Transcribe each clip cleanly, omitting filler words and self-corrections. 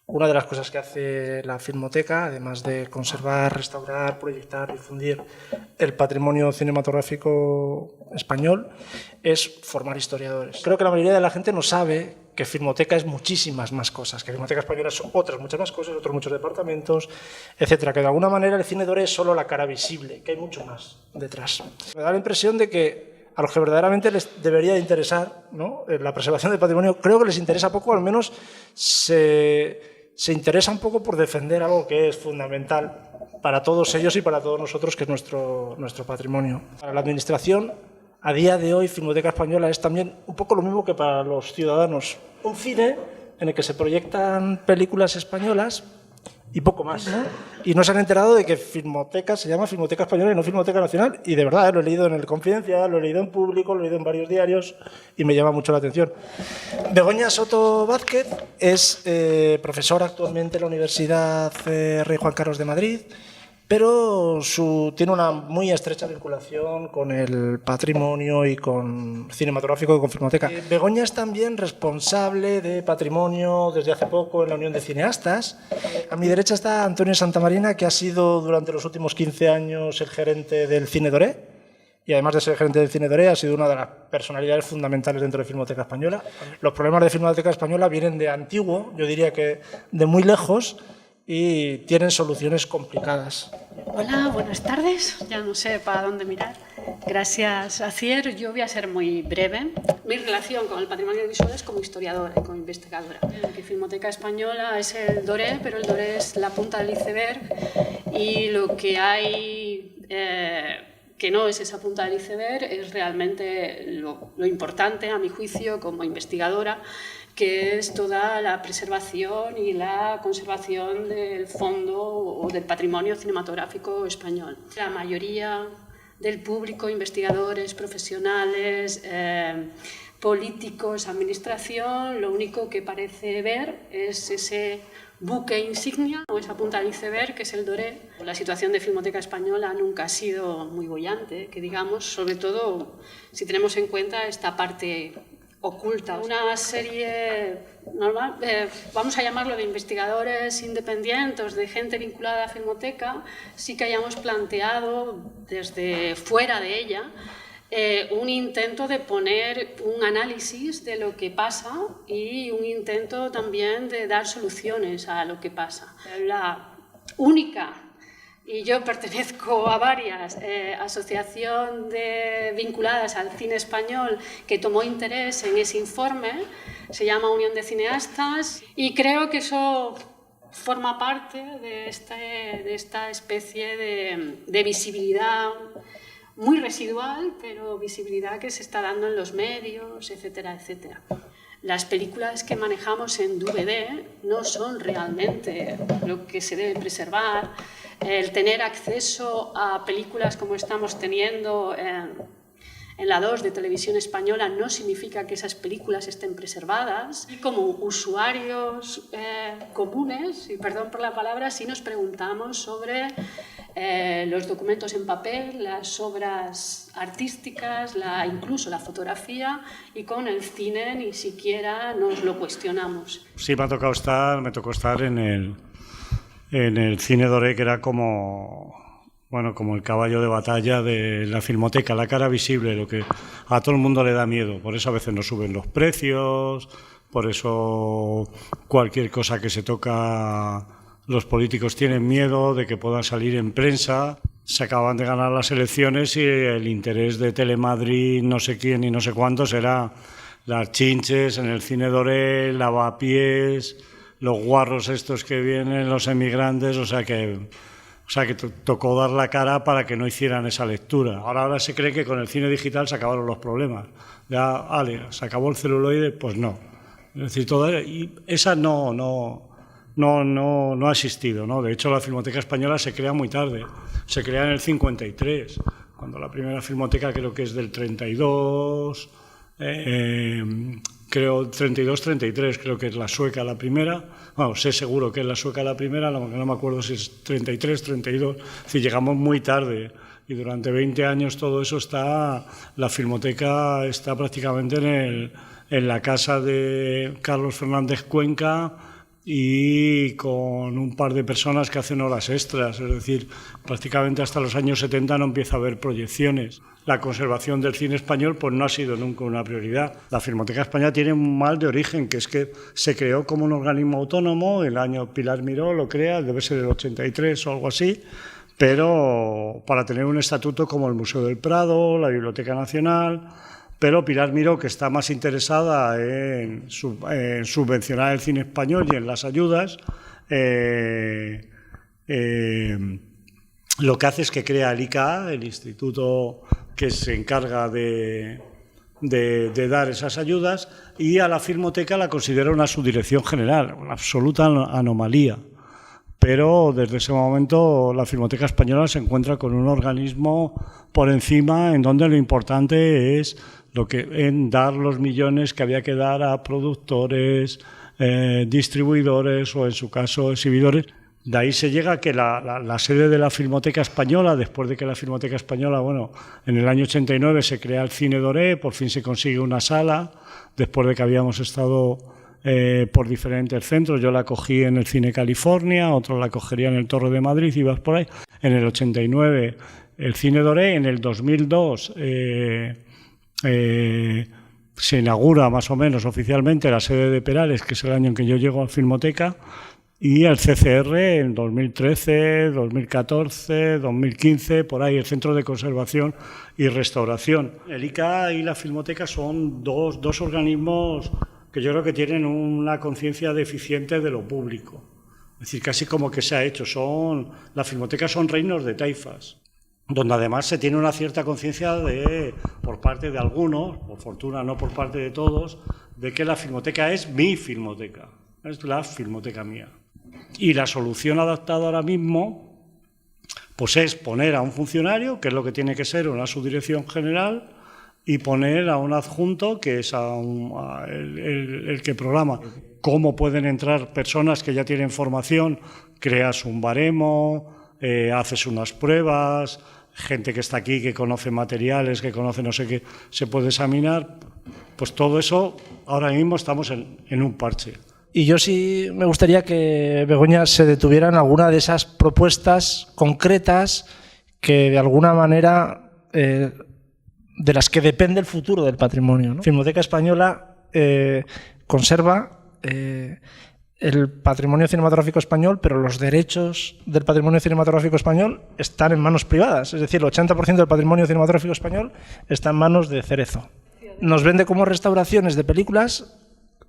Una de las cosas que hace la Filmoteca, además de conservar, restaurar, proyectar, difundir el patrimonio cinematográfico español, es formar historiadores. Creo que la mayoría de la gente no sabe que Filmoteca es muchísimas más cosas, que Filmoteca Española son otras muchas más cosas, otros muchos departamentos, etcétera. Que de alguna manera el cine doré es solo la cara visible, que hay mucho más detrás. Me da la impresión de que a los que verdaderamente les debería de interesar, ¿no?, la preservación del patrimonio, creo que les interesa poco, al menos se interesa un poco por defender algo que es fundamental para todos ellos y para todos nosotros, que es nuestro patrimonio. Para la Administración, a día de hoy, Filmoteca Española es también un poco lo mismo que para los ciudadanos. Un cine en el que se proyectan películas españolas y poco más, ¿no? Y no se han enterado de que Filmoteca se llama Filmoteca Española y no Filmoteca Nacional. Y de verdad, lo he leído en El Confidencial, lo he leído en Público, lo he leído en varios diarios y me llama mucho la atención. Begoña Soto Vázquez es profesora actualmente en la Universidad Rey Juan Carlos de Madrid, pero tiene una muy estrecha vinculación con el patrimonio y con cinematográfico y con Filmoteca. Begoña es también responsable de patrimonio desde hace poco en la Unión de Cineastas. A mi derecha está Antonio Santamarina, que ha sido durante los últimos 15 años el gerente del Cine Doré, y además de ser gerente del Cine Doré ha sido una de las personalidades fundamentales dentro de Filmoteca Española. Los problemas de Filmoteca Española vienen de antiguo, yo diría que de muy lejos, y tienen soluciones complicadas. Hola, buenas tardes. Ya no sé para dónde mirar. Gracias, Asier. Yo voy a ser muy breve. Mi relación con el patrimonio visual es como historiadora y como investigadora. Que Filmoteca Española es el Doré, pero el Doré es la punta del iceberg, y lo que hay que no es esa punta del iceberg es realmente lo importante, a mi juicio, como investigadora, que es toda la preservación y la conservación del fondo o del patrimonio cinematográfico español. La mayoría del público, investigadores, profesionales, políticos, administración, lo único que parece ver es ese buque insignia o esa punta del iceberg que es el Doré. La situación de Filmoteca Española nunca ha sido muy boyante, que digamos, sobre todo si tenemos en cuenta esta parte oculta. Una serie normal, vamos a llamarlo de investigadores independientes, de gente vinculada a Filmoteca, sí que hayamos planteado desde fuera de ella un intento de poner un análisis de lo que pasa y un intento también de dar soluciones a lo que pasa. La única, y yo pertenezco a varias asociaciones vinculadas al cine español que tomó interés en ese informe, se llama Unión de Cineastas, y creo que eso forma parte de esta especie de visibilidad muy residual, pero visibilidad que se está dando en los medios, etcétera, etcétera. Las películas que manejamos en DVD no son realmente lo que se debe preservar. El tener acceso a películas como estamos teniendo en la 2 de Televisión Española no significa que esas películas estén preservadas. Y como usuarios comunes, y perdón por la palabra, sí nos preguntamos sobre los documentos en papel, las obras artísticas, incluso la fotografía, y con el cine ni siquiera nos lo cuestionamos. Sí, me tocó estar en el Cine Doré, que era como el caballo de batalla de la Filmoteca, la cara visible, lo que a todo el mundo le da miedo. Por eso a veces no suben los precios, por eso cualquier cosa que se toca, los políticos tienen miedo de que puedan salir en prensa. Se acaban de ganar las elecciones y el interés de Telemadrid, no sé quién y no sé cuántos, era las chinches en el Cine Doré, lavapiés, los guarros estos que vienen, los emigrantes, o sea que tocó dar la cara para que no hicieran esa lectura. Ahora se cree que con el cine digital se acabaron los problemas. Ya, se acabó el celuloide, pues no. Es decir, y esa no ha existido, ¿no? De hecho, la Filmoteca Española se crea muy tarde. Se crea en el 53, cuando la primera Filmoteca creo que es del 32, creo 32-33, creo que es la sueca la primera. Bueno, sé seguro que es la sueca la primera, no me acuerdo si es 33-32. Es decir, llegamos muy tarde y durante 20 años todo eso la Filmoteca está prácticamente en la casa de Carlos Fernández Cuenca, y con un par de personas que hacen horas extras, es decir, prácticamente hasta los años 70 no empieza a haber proyecciones. La conservación del cine español pues no ha sido nunca una prioridad. La Filmoteca Española tiene un mal de origen, que es que se creó como un organismo autónomo, el año Pilar Miró lo crea, debe ser el 83 o algo así, pero para tener un estatuto como el Museo del Prado, la Biblioteca Nacional. Pero Pilar Miró, que está más interesada en subvencionar el cine español y en las ayudas, lo que hace es que crea el ICA, el instituto que se encarga de dar esas ayudas, y a la Filmoteca la considera una subdirección general, una absoluta anomalía. Pero desde ese momento la Filmoteca Española se encuentra con un organismo por encima, en donde lo importante es en dar los millones que había que dar a productores, distribuidores o, en su caso, exhibidores. De ahí se llega a que la sede de la Filmoteca Española, después de que la Filmoteca Española, en el año 89 se crea el Cine Doré, por fin se consigue una sala, después de que habíamos estado por diferentes centros. Yo la cogí en el Cine California, otros la cogería en el Torre de Madrid, y vas por ahí. En el 89 el Cine Doré, en el 2002 se inaugura más o menos oficialmente la sede de Perales, que es el año en que yo llego a Filmoteca, y el CCR en 2013, 2014, 2015, por ahí, el Centro de Conservación y Restauración. El ICA y la Filmoteca son dos organismos que yo creo que tienen una conciencia deficiente de lo público. Es decir, casi como que se ha hecho. La Filmoteca son reinos de taifas, donde además se tiene una cierta conciencia por parte de algunos, por fortuna no por parte de todos, de que la Filmoteca es mi filmoteca, es la filmoteca mía. Y la solución adaptada ahora mismo pues es poner a un funcionario, que es lo que tiene que ser una subdirección general, y poner a un adjunto, que es el que programa. Cómo pueden entrar personas que ya tienen formación, creas un baremo, haces unas pruebas, gente que está aquí, que conoce materiales, que conoce no sé qué, se puede examinar. Pues todo eso, ahora mismo estamos en un parche. Y yo sí me gustaría que Begoña se detuviera en alguna de esas propuestas concretas que de alguna manera de las que depende el futuro del patrimonio, ¿no? Filmoteca Española conserva el patrimonio cinematográfico español, pero los derechos del patrimonio cinematográfico español están en manos privadas. Es decir, el 80% del patrimonio cinematográfico español está en manos de Cerezo. Nos vende como restauraciones de películas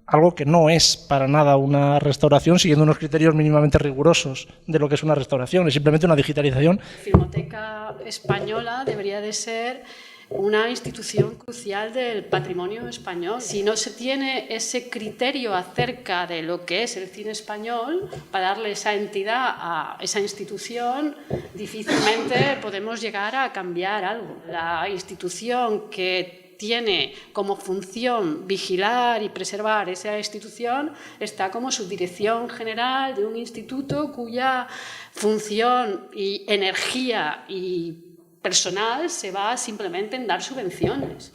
algo que no es para nada una restauración, siguiendo unos criterios mínimamente rigurosos de lo que es una restauración. Es simplemente una digitalización. Filmoteca Española debería de ser una institución crucial del patrimonio español. Si no se tiene ese criterio acerca de lo que es el cine español, para darle esa entidad a esa institución, difícilmente podemos llegar a cambiar algo. La institución que tiene como función vigilar y preservar esa institución está como subdirección general de un instituto cuya función y energía y personal se va simplemente en dar subvenciones.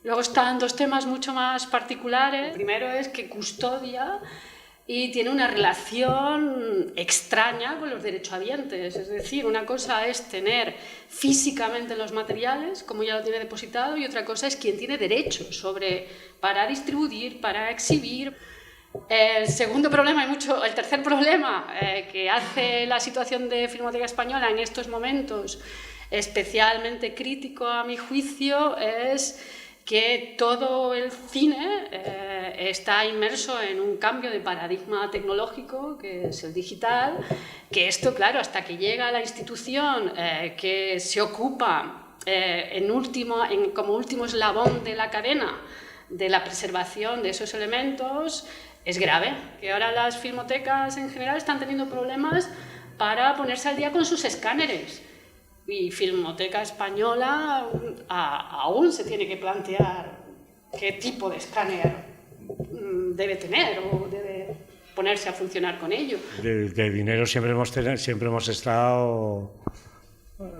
Luego están dos temas mucho más particulares. El primero es que custodia y tiene una relación extraña con los derechohabientes. Es decir, una cosa es tener físicamente los materiales, como ya lo tiene depositado, y otra cosa es quien tiene derechos para distribuir, para exhibir. El segundo problema, el tercer problema que hace la situación de Filmoteca Española en estos momentos especialmente crítico a mi juicio es que todo el cine está inmerso en un cambio de paradigma tecnológico, que es el digital, que esto, claro, hasta que llega la institución que se ocupa como último eslabón de la cadena de la preservación de esos elementos, es grave. Que ahora las filmotecas en general están teniendo problemas para ponerse al día con sus escáneres. Y Filmoteca Española aún se tiene que plantear qué tipo de escáner debe tener o debe ponerse a funcionar con ello. De dinero siempre hemos estado,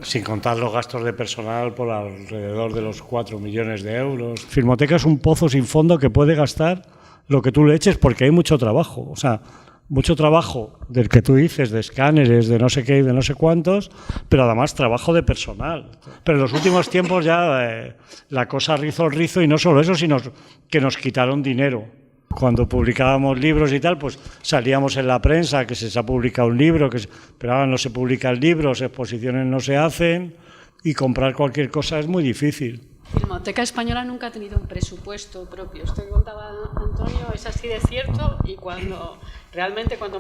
sin contar los gastos de personal, por alrededor de los 4 millones de euros. Filmoteca es un pozo sin fondo que puede gastar lo que tú le eches porque hay mucho trabajo. O sea, mucho trabajo del que tú dices, de escáneres, de no sé qué y de no sé cuántos, pero además trabajo de personal. Pero en los últimos tiempos ya la cosa rizó el rizo, y no solo eso, sino que nos quitaron dinero. Cuando publicábamos libros y tal, pues salíamos en la prensa que se ha publicado un libro, pero ahora no se publica el libro, las exposiciones no se hacen, y comprar cualquier cosa es muy difícil. Filmoteca Española nunca ha tenido un presupuesto propio. Esto que contaba Antonio es así de cierto, y cuando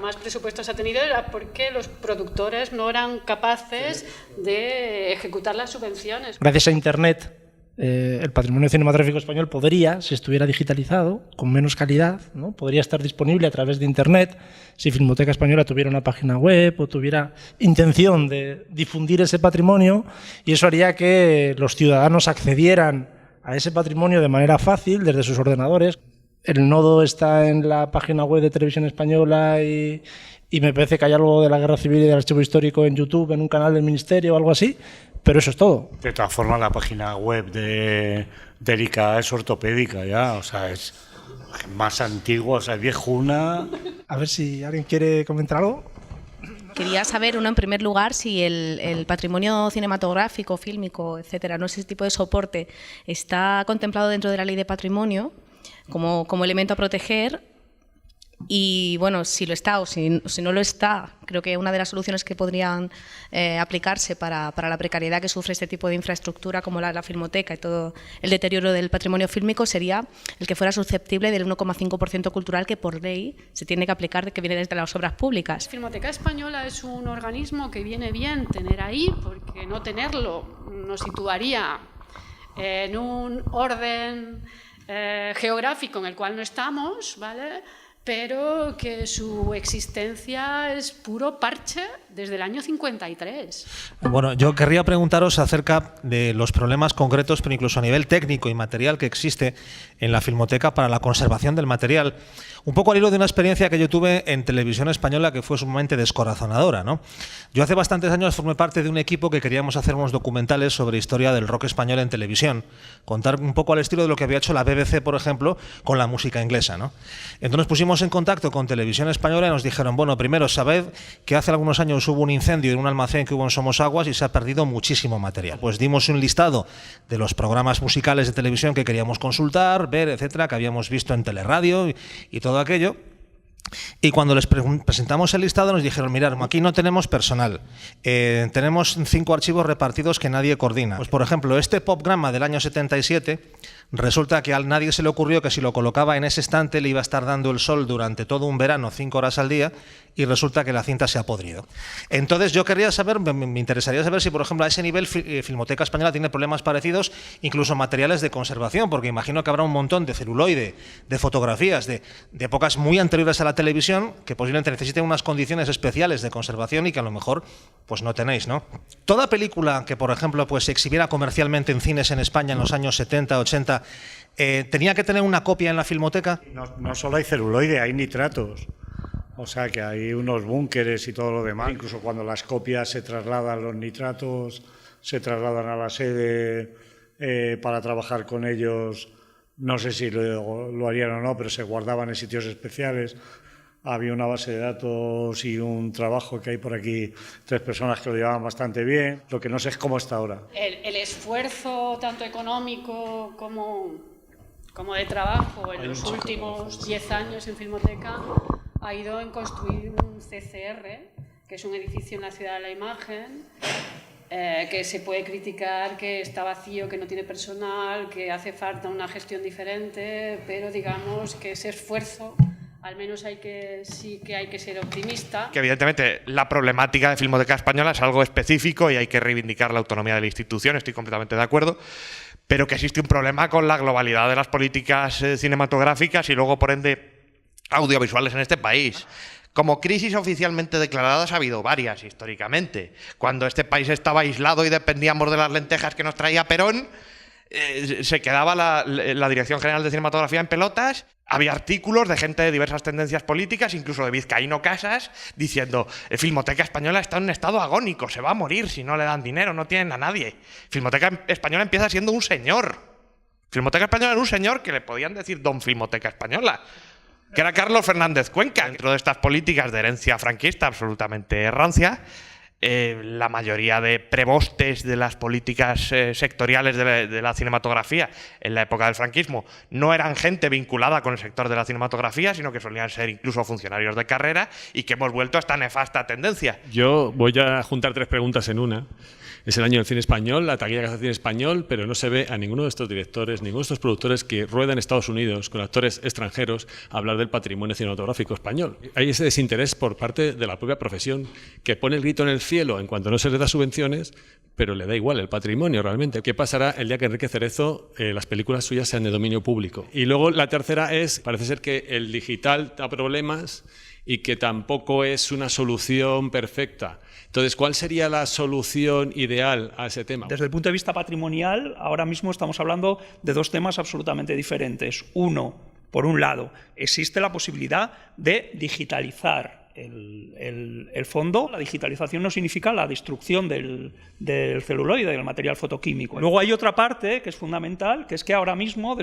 más presupuestos ha tenido era porque los productores no eran capaces de ejecutar las subvenciones. Gracias a Internet, el patrimonio cinematográfico español podría, si estuviera digitalizado, con menos calidad, ¿no? Podría estar disponible a través de Internet si Filmoteca Española tuviera una página web o tuviera intención de difundir ese patrimonio, y eso haría que los ciudadanos accedieran a ese patrimonio de manera fácil desde sus ordenadores. El nodo está en la página web de Televisión Española, y me parece que hay algo de la Guerra Civil y del Archivo Histórico en YouTube, en un canal del Ministerio o algo así, pero eso es todo. De todas formas, la página web de Erika es ortopédica ya, o sea, es más antigua, o sea, es viejuna. A ver si alguien quiere comentar algo. Quería saber, en primer lugar, si el patrimonio cinematográfico, fílmico, etcétera, no ese tipo de soporte, está contemplado dentro de la Ley de Patrimonio como elemento a proteger. Y bueno, si lo está o si no lo está, creo que una de las soluciones que podrían aplicarse para la precariedad que sufre este tipo de infraestructura como la filmoteca y todo el deterioro del patrimonio fílmico sería el que fuera susceptible del 1,5% cultural que por ley se tiene que aplicar, que viene desde las obras públicas. Filmoteca Española es un organismo que viene bien tener ahí, porque no tenerlo nos situaría en un orden geográfico en el cual no estamos, ¿vale?, pero que su existencia es puro parche desde el año 53. Bueno, yo querría preguntaros acerca de los problemas concretos, pero incluso a nivel técnico y material, que existe en la Filmoteca para la conservación del material. Un poco al hilo de una experiencia que yo tuve en Televisión Española que fue sumamente descorazonadora, ¿no? Yo hace bastantes años formé parte de un equipo que queríamos hacer unos documentales sobre historia del rock español en televisión, contar un poco al estilo de lo que había hecho la BBC, por ejemplo, con la música inglesa, ¿no? Entonces nos pusimos en contacto con Televisión Española y nos dijeron, bueno, primero, sabed que hace algunos años hubo un incendio en un almacén que hubo en Somosaguas y se ha perdido muchísimo material. Pues dimos un listado de los programas musicales de televisión que queríamos consultar, ver, etcétera, que habíamos visto en Teleradio y todo aquello. Y cuando les presentamos el listado nos dijeron, mirad, aquí no tenemos personal, tenemos 5 archivos repartidos que nadie coordina. Pues por ejemplo, este Popgrama del año 77, resulta que a nadie se le ocurrió que si lo colocaba en ese estante le iba a estar dando el sol durante todo un verano, 5 horas al día, y resulta que la cinta se ha podrido. Entonces yo querría saber, me interesaría saber si por ejemplo a ese nivel Filmoteca Española tiene problemas parecidos, incluso materiales de conservación, porque imagino que habrá un montón de celuloide, de fotografías de épocas muy anteriores a la televisión que posiblemente necesiten unas condiciones especiales de conservación y que a lo mejor pues no tenéis, ¿no? Toda película que por ejemplo pues se exhibiera comercialmente en cines en España en los años 70, 80, ¿tenía que tener una copia en la Filmoteca? No solo hay celuloide, hay nitratos. O sea que hay unos búnkeres y todo lo demás. Incluso cuando las copias se trasladan, los nitratos se trasladan a la sede para trabajar con ellos. No sé si lo harían o no, pero se guardaban en sitios especiales. Había una base de datos y un trabajo que hay por aquí, 3 personas que lo llevaban bastante bien. Lo que no sé es cómo está ahora. El esfuerzo tanto económico como de trabajo en los últimos 10 años en Filmoteca ha ido en construir un CCR, que es un edificio en la Ciudad de la Imagen, que se puede criticar que está vacío, que no tiene personal, que hace falta una gestión diferente, pero digamos que ese esfuerzo, al menos sí que hay que ser optimista. Que evidentemente la problemática de Filmoteca Española es algo específico y hay que reivindicar la autonomía de la institución, estoy completamente de acuerdo, pero que existe un problema con la globalidad de las políticas cinematográficas y luego, por ende, audiovisuales en este país. Como crisis oficialmente declaradas ha habido varias históricamente. Cuando este país estaba aislado y dependíamos de las lentejas que nos traía Perón, se quedaba la Dirección General de Cinematografía en pelotas. Había artículos de gente de diversas tendencias políticas, incluso de Vizcaíno Casas, diciendo Filmoteca Española está en un estado agónico, se va a morir si no le dan dinero, no tienen a nadie. Filmoteca Española empieza siendo un señor. Filmoteca Española era un señor que le podían decir don Filmoteca Española. que era Carlos Fernández Cuenca. Dentro de estas políticas de herencia franquista absolutamente rancia, la mayoría de prebostes de las políticas sectoriales de la cinematografía en la época del franquismo no eran gente vinculada con el sector de la cinematografía, sino que solían ser incluso funcionarios de carrera, y que hemos vuelto a esta nefasta tendencia. Yo voy a juntar 3 preguntas en una. Es el año del cine español, la taquilla que hace el cine español, pero no se ve a ninguno de estos directores, ninguno de estos productores que ruedan en Estados Unidos con actores extranjeros a hablar del patrimonio cinematográfico español. Hay ese desinterés por parte de la propia profesión, que pone el grito en el cielo en cuanto no se le da subvenciones, pero le da igual el patrimonio realmente. ¿Qué pasará el día que Enrique Cerezo, las películas suyas sean de dominio público? Y luego la tercera es, parece ser que el digital da problemas y que tampoco es una solución perfecta. Entonces, ¿cuál sería la solución ideal a ese tema? Desde el punto de vista patrimonial, ahora mismo estamos hablando de 2 temas absolutamente diferentes. Uno, por un lado, existe la posibilidad de digitalizar el fondo. La digitalización no significa la destrucción del celuloide, del material fotoquímico. Luego hay otra parte que es fundamental, que es que ahora mismo,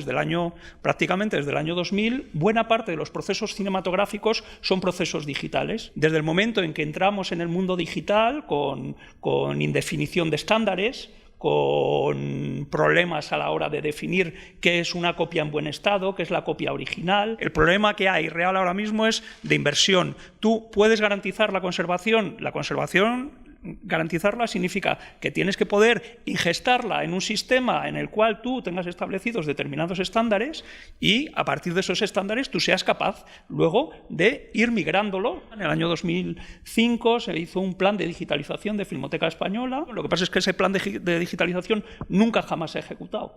prácticamente desde el año 2000, buena parte de los procesos cinematográficos son procesos digitales. Desde el momento en que entramos en el mundo digital, con indefinición de estándares, con problemas a la hora de definir qué es una copia en buen estado, qué es la copia original. El problema que hay real ahora mismo es de inversión. Tú puedes garantizar la conservación. La conservación, garantizarla significa que tienes que poder ingestarla en un sistema en el cual tú tengas establecidos determinados estándares, y a partir de esos estándares tú seas capaz luego de ir migrándolo. En el año 2005 se hizo un plan de digitalización de Filmoteca Española. Lo que pasa es que ese plan de digitalización nunca jamás se ha ejecutado,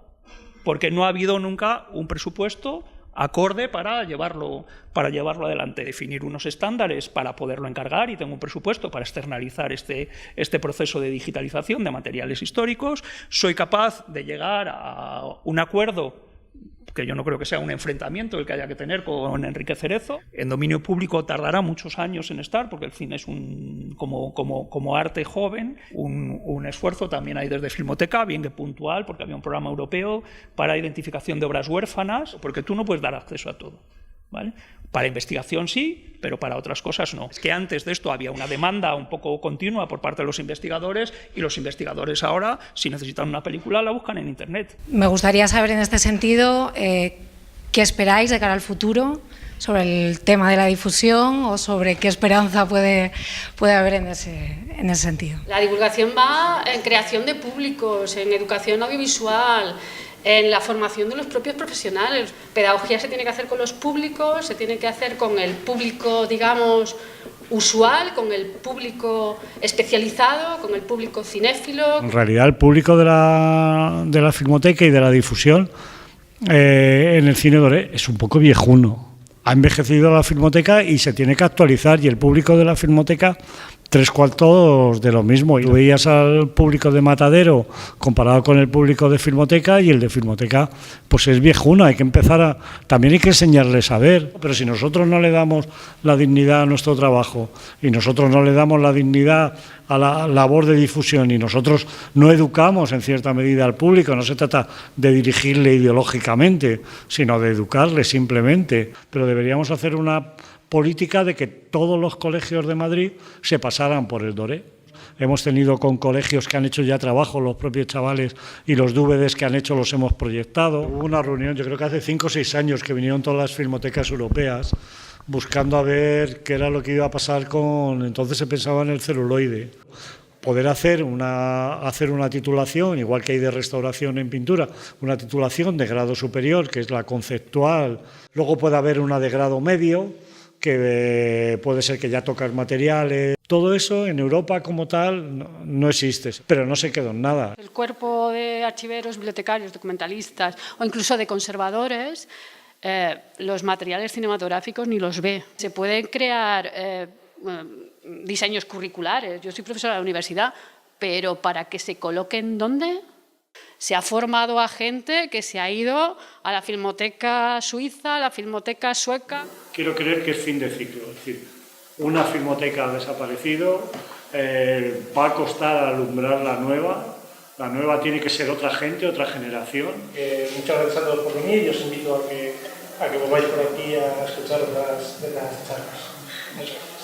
porque no ha habido nunca un presupuesto acorde para llevarlo adelante. Definir unos estándares para poderlo encargar, y tengo un presupuesto para externalizar este proceso de digitalización de materiales históricos. Soy capaz de llegar a un acuerdo, que yo no creo que sea un enfrentamiento el que haya que tener con Enrique Cerezo. En dominio público tardará muchos años en estar, porque el cine es como arte joven, un esfuerzo también hay desde Filmoteca, bien que puntual, porque había un programa europeo para identificación de obras huérfanas, porque tú no puedes dar acceso a todo, ¿vale? Para investigación sí, pero para otras cosas no. Es que antes de esto había una demanda un poco continua por parte de los investigadores, y los investigadores ahora, si necesitan una película, la buscan en Internet. Me gustaría saber en este sentido qué esperáis de cara al futuro sobre el tema de la difusión, o sobre qué esperanza puede haber en ese sentido. La divulgación va en creación de públicos, en educación audiovisual, en la formación de los propios profesionales. Pedagogía se tiene que hacer con los públicos, se tiene que hacer con el público, digamos, usual, con el público especializado, con el público cinéfilo. En realidad, el público de la Filmoteca y de la difusión en el cine doré es un poco viejuno. Ha envejecido la Filmoteca y se tiene que actualizar, y el público de la Filmoteca 3/4 de lo mismo. Y veías al público de Matadero comparado con el público de Filmoteca, y el de Filmoteca pues es viejuno. Hay que empezar también hay que enseñarles a ver. Pero si nosotros no le damos la dignidad a nuestro trabajo, y nosotros no le damos la dignidad a la labor de difusión, y nosotros no educamos en cierta medida al público, no se trata de dirigirle ideológicamente, sino de educarle simplemente. Pero deberíamos hacer una política de que todos los colegios de Madrid se pasaran por el doré. Hemos tenido con colegios que han hecho ya trabajo, los propios chavales, y los DVDs que han hecho los hemos proyectado. Hubo una reunión, yo creo que hace 5 o 6 años, que vinieron todas las filmotecas europeas buscando a ver qué era lo que iba a pasar con... Entonces se pensaba en el celuloide. Poder hacer una titulación, igual que hay de restauración en pintura, una titulación de grado superior, que es la conceptual. Luego puede haber una de grado medio, que puede ser que ya tocas materiales. Todo eso en Europa como tal no existe, pero no se quedó en nada. El cuerpo de archiveros, bibliotecarios, documentalistas o incluso de conservadores, los materiales cinematográficos ni los ve. Se pueden crear diseños curriculares. Yo soy profesora de la universidad, pero para que se coloquen ¿dónde? Se ha formado a gente que se ha ido a la Filmoteca suiza, a la Filmoteca sueca. Quiero creer que es fin de ciclo, es decir, una filmoteca ha desaparecido, va a costar alumbrar la nueva tiene que ser otra gente, otra generación. Muchas gracias a todos por venir, y os invito a que a que volváis por aquí a escuchar otras de las charlas. Muchas gracias.